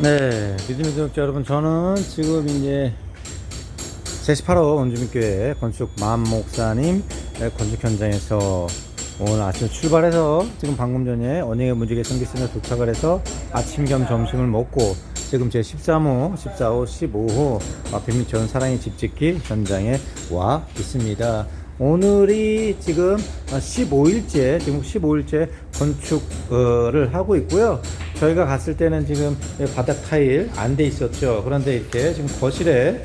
네, 믿음의 구독자 여러분, 저는 지금 이제 제18호 원주민교회 건축 만목사님 건축 현장에서 오늘 아침 출발해서 지금 방금 전에 언행의 문지기 성기센터 도착을 해서 아침 겸 점심을 먹고 지금 제 13호, 14호, 15호 빈민촌 사랑의 집짓기 현장에 와 있습니다. 오늘이 지금 15일째 건축을 하고 있고요. 저희가 갔을 때는 지금 바닥 타일 안 돼 있었죠. 그런데 이렇게 지금 거실에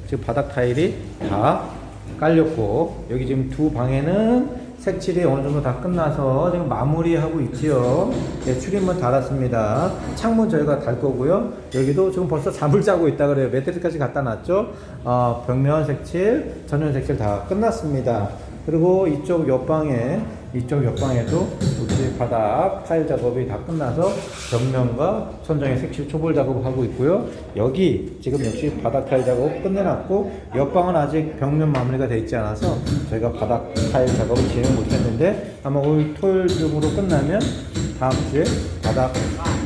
지금 바닥 타일이 다 깔렸고, 여기 지금 두 방에는 색칠이 어느 정도 다 끝나서 지금 마무리하고 있지요. 네, 출입문 달았습니다. 창문 저희가 달 거고요. 여기도 지금 벌써 잠을 자고 있다 그래요. 매트리스까지 갖다 놨죠. 벽면 색칠, 전면 색칠 다 끝났습니다. 그리고 이쪽 옆방에도 우리 바닥 타일 작업이 다 끝나서 벽면과 천장에 색칠 초벌 작업을 하고 있고요. 여기 지금 역시 바닥 타일 작업 끝내놨고, 옆방은 아직 벽면 마무리가 되어 있지 않아서 저희가 바닥 타일 작업을 진행 못했는데 아마 오늘 토요일 중으로 끝나면 다음 주에 바닥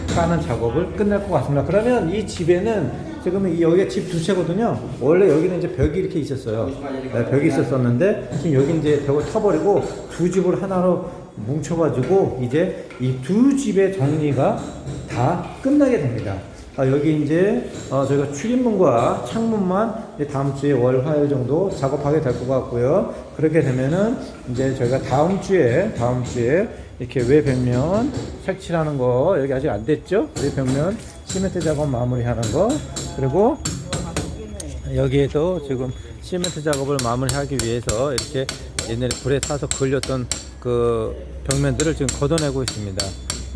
까는 작업을 끝낼 것 같습니다. 그러면 이 집에는 지금 여기가 집 두 채거든요. 원래 여기는 이제 벽이 이렇게 있었어요. 네, 벽이 있었었는데 지금 여기 이제 벽을 터버리고 두 집을 하나로 뭉쳐가지고 이제 이 두 집의 정리가 다 끝나게 됩니다. 여기 이제 저희가 출입문과 창문만 다음 주에 월, 화요일 정도 작업하게 될 것 같고요. 그렇게 되면은 이제 저희가 다음 주에 이렇게 외벽면 색칠하는 거, 여기 아직 안 됐죠? 외벽면 시멘트 작업 마무리하는 거, 그리고 여기에도 지금 시멘트 작업을 마무리하기 위해서 이렇게 옛날에 불에 타서 걸렸던 그 벽면들을 지금 걷어내고 있습니다.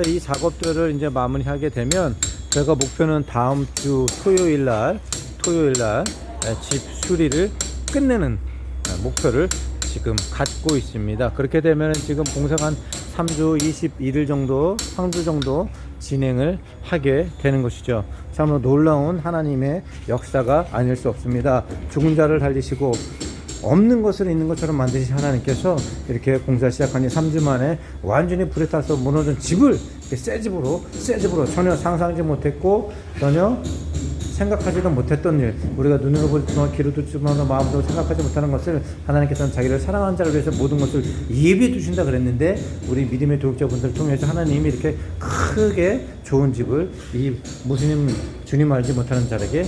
이 작업들을 이제 마무리하게 되면 저희가 목표는 다음 주 토요일 날 집 수리를 끝내는 목표를 지금 갖고 있습니다. 그렇게 되면 지금 공사가 한 3주 21일 정도, 3주 정도 진행을 하게 되는 것이죠. 참으로 놀라운 하나님의 역사가 아닐 수 없습니다. 죽은 자를 살리시고 없는 것을 있는 것처럼 만드신 하나님께서 이렇게 공사 시작한 지 3주 만에 완전히 불에 타서 무너진 집을 새 집으로 전혀 상상하지 못했고 전혀 생각하지도 못했던 일, 우리가 눈으로 보지만 귀로 듣지만 마음으로 생각하지 못하는 것을 하나님께서는 자기를 사랑하는 자를 위해서 모든 것을 예비해 두신다 그랬는데, 우리 믿음의 도덕자분들을 통해서 하나님이 이렇게 크게 좋은 집을 이 무스님 주님 알지 못하는 자에게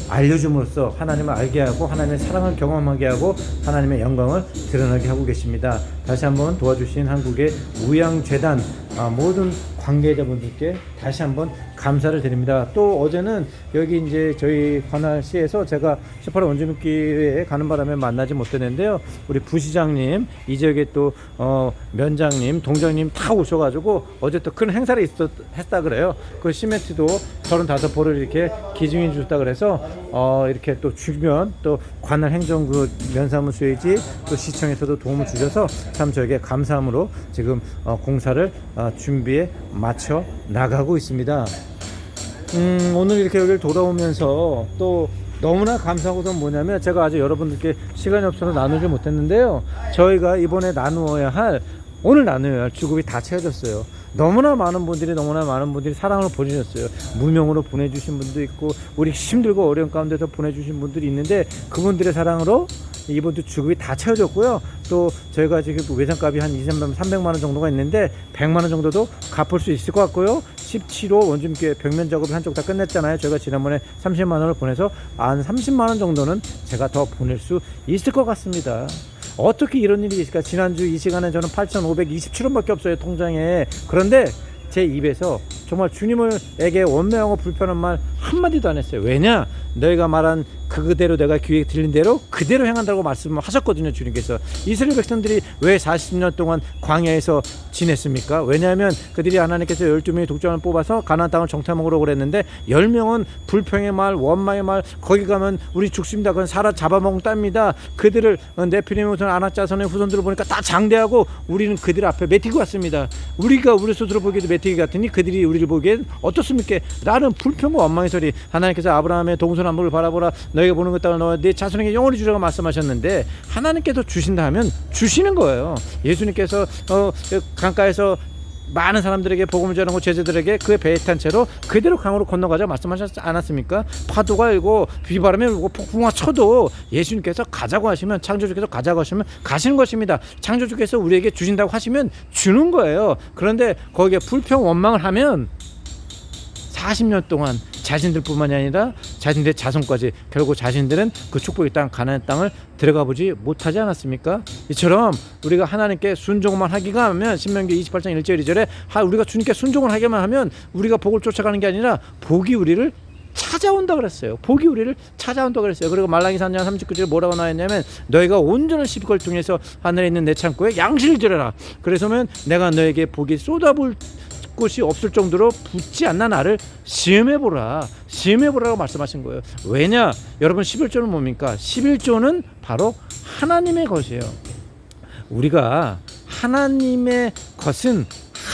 알려줌으로써 하나님을 알게 하고 하나님의 사랑을 경험하게 하고 하나님의 영광을 드러나게 하고 계십니다. 다시 한번 도와주신 한국의 우양재단 모든 관계자분들께 다시 한번 감사를 드립니다. 또 어제는 여기 이제 저희 관할시에서 제가 18호 원주민교회에 가는 바람에 만나지 못했는데요. 우리 부시장님, 이 지역에 또 면장님, 동장님 다 오셔가지고 어제 또 큰 행사를 했다 그래요. 그 시멘트도 35보를 이렇게 기증해 주셨다 그래서 이렇게 또 주변 또 관할 행정 그 면사무소이지 또 시청에서도 도움을 주셔서 참 저에게 감사함으로 지금 공사를 준비에 맞춰 나가고 있습니다. 오늘 이렇게 여기를 돌아오면서 또 너무나 감사한 것은 뭐냐면, 제가 아직 여러분들께 시간이 없어서 나누지 못했는데요. 저희가 이번에 오늘 나눠야 할 주급이 다 채워졌어요. 너무나 많은 분들이 사랑을 보내주셨어요. 무명으로 보내주신 분도 있고, 우리 힘들고 어려운 가운데서 보내주신 분들이 있는데, 그분들의 사랑으로 이번 주 주급이 다 채워졌고요. 또 저희가 지금 외상값이 한 300만 원 정도가 있는데 100만 원 정도도 갚을 수 있을 것 같고요. 17호 원주민교회 벽면 작업을 한쪽 다 끝냈잖아요. 저희가 지난번에 30만 원을 보내서 한 30만 원 정도는 제가 더 보낼 수 있을 것 같습니다. 어떻게 이런 일이 있을까? 지난주 이 시간에 저는 8,527원밖에 없어요, 통장에. 그런데 제 입에서 정말 주님에게 원망하고 불편한 말 한마디도 안 했어요. 왜냐? 너희가 말한 그대로 내가 귀에 들린 대로 그대로 행한다고 말씀을 하셨거든요. 주님께서. 이스라엘 백성들이 왜 40년 동안 광야에서 지냈습니까? 왜냐하면 그들이 하나님께서 12명의 독자를 뽑아서 가나안 땅을 정탐하러 그랬는데 10명은 불평의 말, 원망의 말, 거기 가면 우리 죽습니다. 그건 살아 잡아먹은 땅입니다. 그들을 네피림의 후손 아낙자손의 후손들을 보니까 다 장대하고 우리는 그들 앞에 메티기 같습니다. 우리가 우리 스스로 보기에도 메티기 같으니 그들이 우리를 보기엔 어떻습니까? 라는 불평과 원망의 소리. 하나님께서 아브라함의 동서남북을 바라보라, 너희가 보는 것 땅을 너와 네 자손에게 영원히 주라고 말씀하셨는데, 하나님께서 주신다 하면 주시는 거예요. 예수님께서 강가에서 많은 사람들에게 복음을 전하고 제자들에게 그의 배에 탄 채로 그대로 강으로 건너가자 말씀하셨지 않았습니까? 파도가 일고 비바람이 일고 폭풍과 쳐도 예수님께서 가자고 하시면, 창조주께서 가자고 하시면 가시는 것입니다. 창조주께서 우리에게 주신다고 하시면 주는 거예요. 그런데 거기에 불평 원망을 하면 40년 동안 자신들뿐만이 아니라 자신들의 자손까지 결국 자신들은 그 축복의 땅, 가나안 땅을 들어가 보지 못하지 않았습니까? 이처럼 우리가 하나님께 순종만 하기가 하면, 신명기 28장 1절 2절에 우리가 주님께 순종을 하기만 하면 우리가 복을 쫓아가는 게 아니라 복이 우리를 찾아온다 그랬어요. 복이 우리를 찾아온다 그랬어요. 그리고 말라기 3장 39절에 뭐라고 나와있냐면, 너희가 온전한 시비걸 통해서 하늘에 있는 내 창고에 양식을 드려라. 그래서면 내가 너에게 복이 쏟아부을 곳이 없을 정도로 붙지 않나 나를 시험해보라, 시험해보라고 말씀하신 거예요. 왜냐? 여러분, 11조는 뭡니까? 11조는 바로 하나님의 것이에요. 우리가 하나님의 것은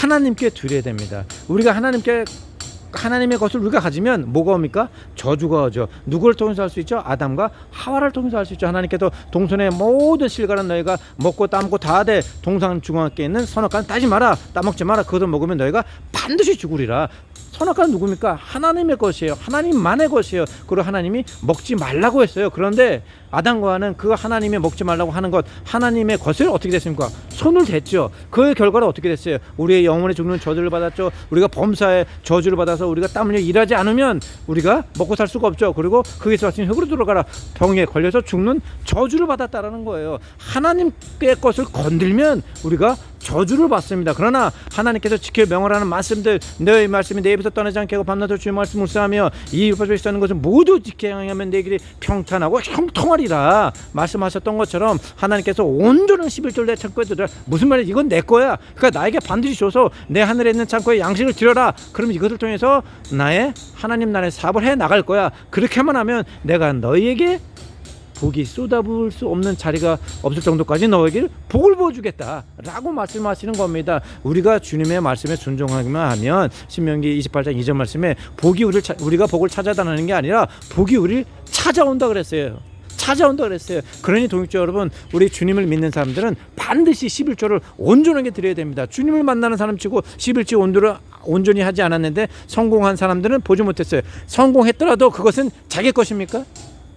하나님께 드려야 됩니다. 우리가 하나님의 것을 우리가 가지면 뭐가 옵니까? 저주가 오죠. 누구를 통해서 할 수 있죠? 아담과 하와를 통해서 할 수 있죠. 하나님께서 동산의 모든 실과는 너희가 먹고 따먹고 다 돼, 동산 중앙에 있는 선악과는 따지 마라, 따먹지 마라, 그것을 먹으면 너희가 반드시 죽으리라. 선악과는 누굽니까? 하나님의 것이에요. 하나님만의 것이에요. 그리고 하나님이 먹지 말라고 했어요. 그런데 아담과 하와는 그 하나님이 먹지 말라고 하는 것, 하나님의 것을 어떻게 됐습니까? 손을 댔죠. 그의 결과는 어떻게 됐어요? 우리의 영혼의 죽는 저주를 받았죠. 우리가 범사의 저주를 받아서 우리가 땀 흘려 일하지 않으면 우리가 먹고 살 수가 없죠. 그리고 거기서 왔으니 흙으로 들어가라, 병에 걸려서 죽는 저주를 받았다라는 거예요. 하나님의 것을 건들면 우리가 저주를 받습니다. 그러나 하나님께서 지켜 명하라는 말씀들, 너의 말씀이 내 입에서 떠나지 않게 하고 밤낮으로 주의 말씀을 묵상하며 이 율법에 있는 것을 모두 지켜야 하면 내 길이 평탄하고 형통하리라 말씀하셨던 것처럼, 하나님께서 온전한 11조를 내 창고에 두라. 무슨 말이야? 이건 내 거야. 그러니까 나에게 반드시 줘서 내 하늘에 있는 창고에 양식을 드려라. 그럼 이것을 통해서 나의 하나님 나라의 사업을 해 나갈 거야. 그렇게만 하면 내가 너희에게 복이 쏟아부을 수 없는 자리가 없을 정도까지 너에게 복을 부어주겠다 라고 말씀하시는 겁니다. 우리가 주님의 말씀에 순종하기만 하면, 신명기 28장 2절 말씀에 복이 우리가 복을 찾아다니는 게 아니라 복이 우리를 찾아온다 그랬어요. 찾아온다 그랬어요. 그러니 동역자 여러분, 우리 주님을 믿는 사람들은 반드시 11조를 온전하게 드려야 됩니다. 주님을 만나는 사람 치고 11조 온전히 하지 않았는데 성공한 사람들은 보지 못했어요. 성공했더라도 그것은 자기 것입니까?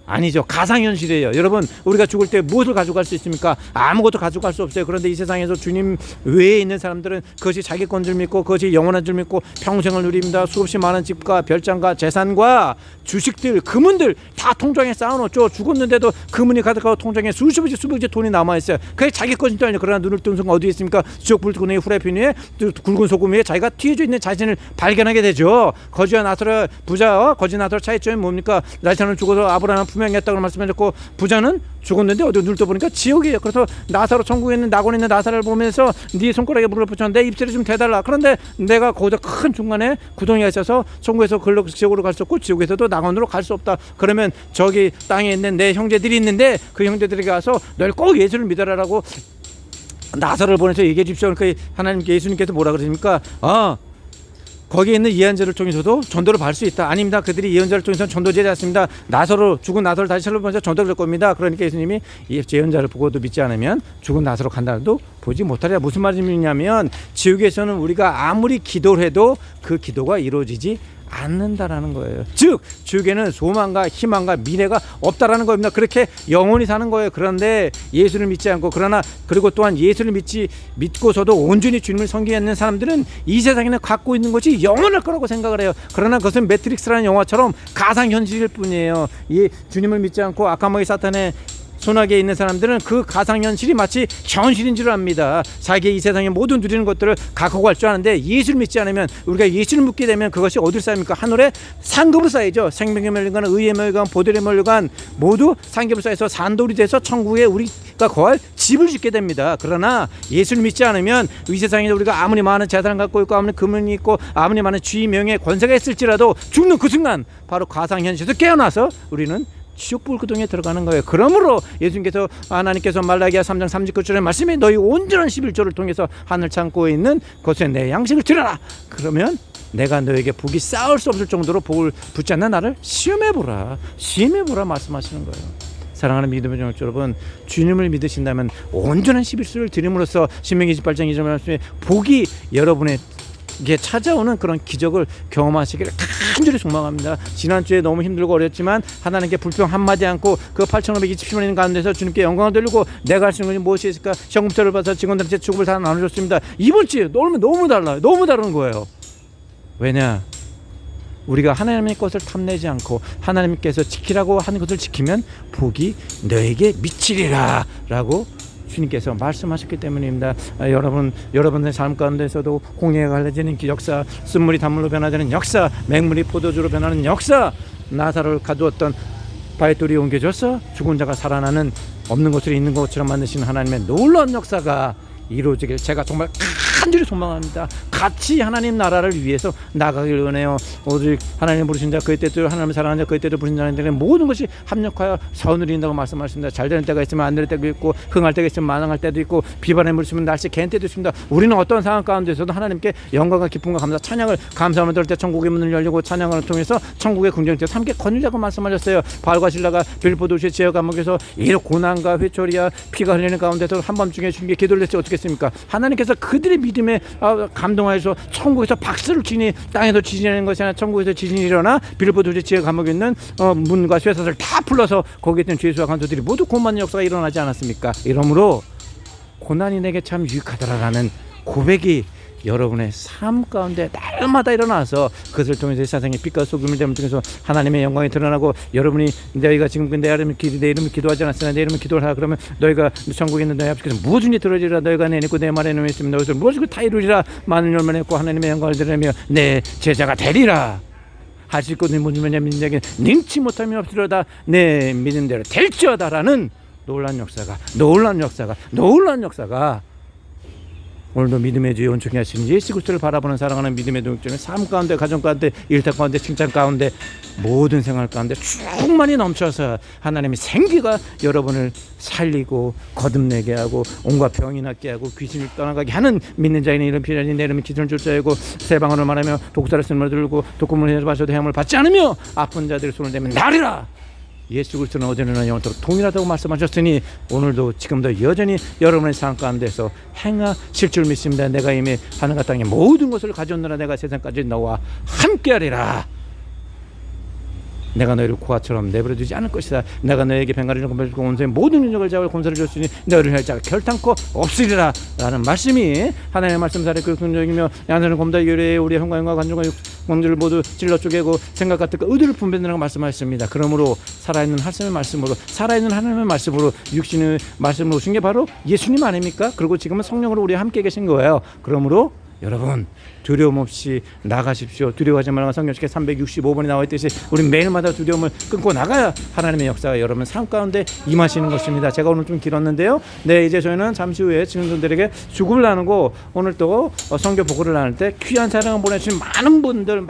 아니죠. 가상현실이에요. 여러분, 우리가 죽을 때 무엇을 가져갈 수 있습니까? 아무것도 가져갈 수 없어요. 그런데 이 세상에서 주님 외에 있는 사람들은 그것이 자기 건 줄 믿고 그것이 영원한 줄 믿고 평생을 누립니다. 수없이 많은 집과 별장과 재산과 주식들, 금은들 다 통장에 쌓아놓죠. 죽었는데도 금은이 가득하고 통장에 수백지 돈이 남아있어요. 그게 자기 것인 줄 알죠. 그러나 눈을 뜬 순간 어디에 있습니까? 지옥 불끈의 후라이팬 위에 굵은 소금 위에 자기가 튀어져 있는 자신을 발견하게 되죠. 거지와 나사로 부자와 거지 나사로 차이점이 뭡니까? 나사로는 죽어서 아브라함 분명했다고 말씀하셨고, 부자는 죽었는데 어디 눈을 떠보니까 지옥이에요. 그래서 나사로 천국에 있는 낙원에 있는 나사로를 보면서 네 손가락에 물을 붙여 내 입술에 좀 대달라. 그런데 내가 거기서 큰 중간에 구덩이가 있어서 천국에서 글로 지옥으로 갈 수 없고 지옥에서도 낙원으로 갈 수 없다. 그러면 저기 땅에 있는 내 형제들이 있는데 그 형제들에게 가서 널 꼭 예수를 믿어라라고 나사로를 보내서 얘기해 주십시오. 그러니까 하나님께 예수님께서 뭐라 그러십니까? 거기에 있는 예언자를 통해서도 전도를 받을 수 있다. 아닙니다. 그들이 예언자를 통해서 전도되지 않습니다. 죽은 나사로 다시 살려보면서 전도를 될 겁니다. 그러니까 예수님이 예언자를 보고도 믿지 않으면 죽은 나사로 간다도 보지 못하리라. 무슨 말이냐면, 지옥에서는 우리가 아무리 기도를 해도 그 기도가 이루어지지 않는다라는 거예요. 즉 지옥에는 소망과 희망과 미래가 없다라는 겁니다. 그렇게 영원히 사는 거예요. 그런데 예수를 믿지 않고, 그리고 또한 예수를 믿고서도 온전히 주님을 섬기는 사람들은 이 세상에는 갖고 있는 것이 영원할 거라고 생각을 해요. 그러나 그것은 매트릭스라는 영화처럼 가상현실일 뿐이에요. 주님을 믿지 않고 아까마귀 사탄의 손아귀에 있는 사람들은 그 가상현실이 마치 현실인 줄 압니다. 자기의 이 세상의 모든 누리는 것들을 갖고 갈 줄 아는데, 예수를 믿지 않으면, 우리가 예수를 믿게 되면 그것이 어디로 쌓입니까? 하늘에 상급으로 쌓이죠. 생명의 멸류관, 의의 멸류관, 보혈의 멸류관 모두 상급으로 쌓여서 산돌이 돼서 천국에 우리가 거할 집을 짓게 됩니다. 그러나 예수를 믿지 않으면 이 세상에 우리가 아무리 많은 재산을 갖고 있고 아무리 금은이 있고 아무리 많은 지위 명예 권세가 있을지라도 죽는 그 순간 바로 가상현실에서 깨어나서 우리는 지옥 불구덩이에 들어가는 거예요. 그러므로 예수님께서, 하나님께서 말라기야 3장 39절의 말씀에 너희 온전한 11조를 통해서 하늘 창고에 있는 것에 내 양식을 드려라. 그러면 내가 너에게 복이 쌓을 수 없을 정도로 복을 붙지 않는 나를 시험해보라 말씀하시는 거예요. 사랑하는 믿음의 정치 여러분, 주님을 믿으신다면 온전한 11수를 드림으로써 신명기 28장 2절 말씀에 복이 여러분에게 찾아오는 그런 기적을 경험하시기를 간절히 소망합니다. 지난주에 너무 힘들고 어렵지만 하나님께 불평 한마디 않고 그 8,527만 인 가운데서 주님께 영광을 돌리고 내가 할 수 있는 것이 무엇이 있을까? 시험부터를 봐서 직원들한테 축복을 다 나눠줬습니다. 이번 주에 너무 달라요. 너무 다른 거예요. 왜냐? 우리가 하나님의 것을 탐내지 않고 하나님께서 지키라고 하는 것을 지키면 복이 너에게 미치리라 라고 주님께서 말씀하셨기 때문입니다. 여러분의 삶 가운데서도 홍해가 갈라지는 역사, 쓴물이 단물로 변화되는 역사, 맹물이 포도주로 변하는 역사, 나사로를 가두었던 바위돌이 옮겨져서 죽은 자가 살아나는, 없는 것을 있는 것처럼 만드시는 하나님의 놀라운 역사가 이루어지길 제가 정말 간절히 소망합니다. 같이 하나님 나라를 위해서 나가길 원해요. 오직 하나님 부르신 자 그의 뜻대로, 하나님을 사랑하는 자 그의 뜻대로 부르신 자들은 모든 것이 합력하여 선을 이룬다고 말씀하셨습니다. 잘 되는 때가 있으면 안 되는 때도 있고, 흥할 때가 있으면 만왕할 때도 있고, 비바람이 불으면 날씨 개는 때도 있습니다. 우리는 어떤 상황 가운데서도 하나님께 영광과 기쁨과 감사, 찬양을, 감사함을 들을 때 천국의 문을 열리고 찬양을 통해서 천국의 긍정죄 함께 거느리라고 말씀하셨어요. 바알과 실라가 빌보 도시의 지하 감옥에서 이 고난과 회초리와 피가 흘리는 가운데서 한밤중에 주님께 기도를 했지 어떻겠습니까? 하나님께서 그들의 믿음에 감동하여서 천국에서 박수를 치니, 땅에서 지진이 일어나는 것이 아니라 천국에서 지진이 일어나 빌보 도시 지하 감옥에 있는 문과 쇠사슬을 다 풀러서 거기에 있던 죄수와 간수들이 모두 고만한 역사가 일어나지 않았습니까? 이러므로 고난이 내게 참 유익하더라라는 고백이 여러분의 삶 가운데 날마다 일어나서 그것을 통해서 세상의 빛과 소금을 되면 통해서 하나님의 영광이 드러나고, 여러분이 너희가 지금 내 이름을 기도하지 않았으나 내 이름을 기도를 하라 그러면 너희가 천국에 있는 너희 아버지께서 무엇인지 들어주리라. 너희가 내 믿고 내 말에 놓였으면 너희들 무엇을 다 이루리라. 많은 열매를 맺고 하나님의 영광을 드러내며 내 제자가 되리라. 할 수 있고 네 모든 믿는 자에게 능치 못함이 없으려다 내 믿음대로 될지어다라는 놀라운 역사가 오늘도 믿음의 주에 온전히 하시는 예수 그리스도를 바라보는 사랑하는 믿음의 동역자는 삶 가운데, 가정 가운데, 일터 가운데, 칭찬 가운데, 모든 생활 가운데 충만히 넘쳐서 하나님의 생기가 여러분을 살리고 거듭내게 하고 온갖 병이 낫게 하고 귀신을 떠나가게 하는 믿는 자에는 이런 피라니 내 이름은 기준을 줄 자이고 새 방언을 말하며 독사를 쓴물을 들고 독구문을 해서 마셔도 해함을 받지 않으며 아픈 자들의 손을 대면 나리라. 예수 그리스도는 어제나 영원토록 동일하다고 말씀하셨으니 오늘도 지금도 여전히 여러분의 삶 가운데서 행하실 줄 믿습니다. 내가 이미 하늘과 땅의 모든 것을 가져오느라 내가 세상까지 너와 함께하리라. 내가 너희를 고아처럼 내버려두지 않을 것이다. 내가 너에게 뱅가리를 건설주고 온전히 모든 능력을 잡을 건설을 줬으니 너희를 할 자가 결탄코 없으리라 라는 말씀이 하나님의 말씀 살에 그 긍정이며 양산을 곰다 유래에 우리의 형광과 관중과 육광들을 모두 찔러 쪼개고 생각 같은 그 의도를 분별하라고 말씀하셨습니다. 그러므로 살아있는 하나님의 말씀으로, 살아있는 하나님의 말씀으로 육신의 말씀으로 오신 게 바로 예수님 아닙니까? 그리고 지금은 성령으로 우리와 함께 계신 거예요. 그러므로 여러분 두려움 없이 나가십시오. 두려워하지 말라. 성경책에 365번이 나와 있듯이 우리 매일마다 두려움을 끊고 나가야 하나님의 역사가 여러분 삶 가운데 임하시는 것입니다. 제가 오늘 좀 길었는데요. 네, 이제 저희는 잠시 후에 증인들에게 수급을 나누고 오늘 또 선교 보고를 나눌 때 귀한 사랑을 보내주신 많은 분들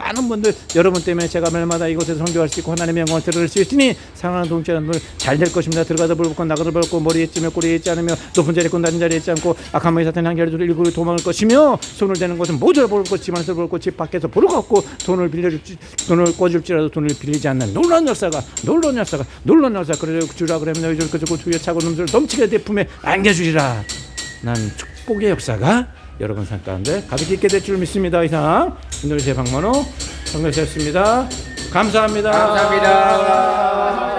여러분 때문에 제가 매일마다 이곳에서 선교할 수 있고 하나님의 영광을 들을 수 있으니 사랑하는 동지여러분 잘 될 것입니다. 들어가다 불붙고 나가다 불붙고 머리에 찌며 꼬리에 있지 않으며 높은 자리에 있고 낮은 자리에 있지 않고 악한 마귀 사탄의 한계를 일구고 도망을 것이며 손을 대는 것은 모조리 볼고 집 안에서 볼고 집 밖에서 보고 없고 돈을 꿔줄지라도 돈을 빌리지 않는 놀라운 역사가 그래 주라 그러면 너희 줄 것이고 주의 차고 넘치를 넘치게 내 품에 안겨주리라. 난 축복의 역사가 여러분 삶 가운데 가득히 있게 될 줄 믿습니다. 이상 인도네시아 박만호 성교사였습니다. 감사합니다.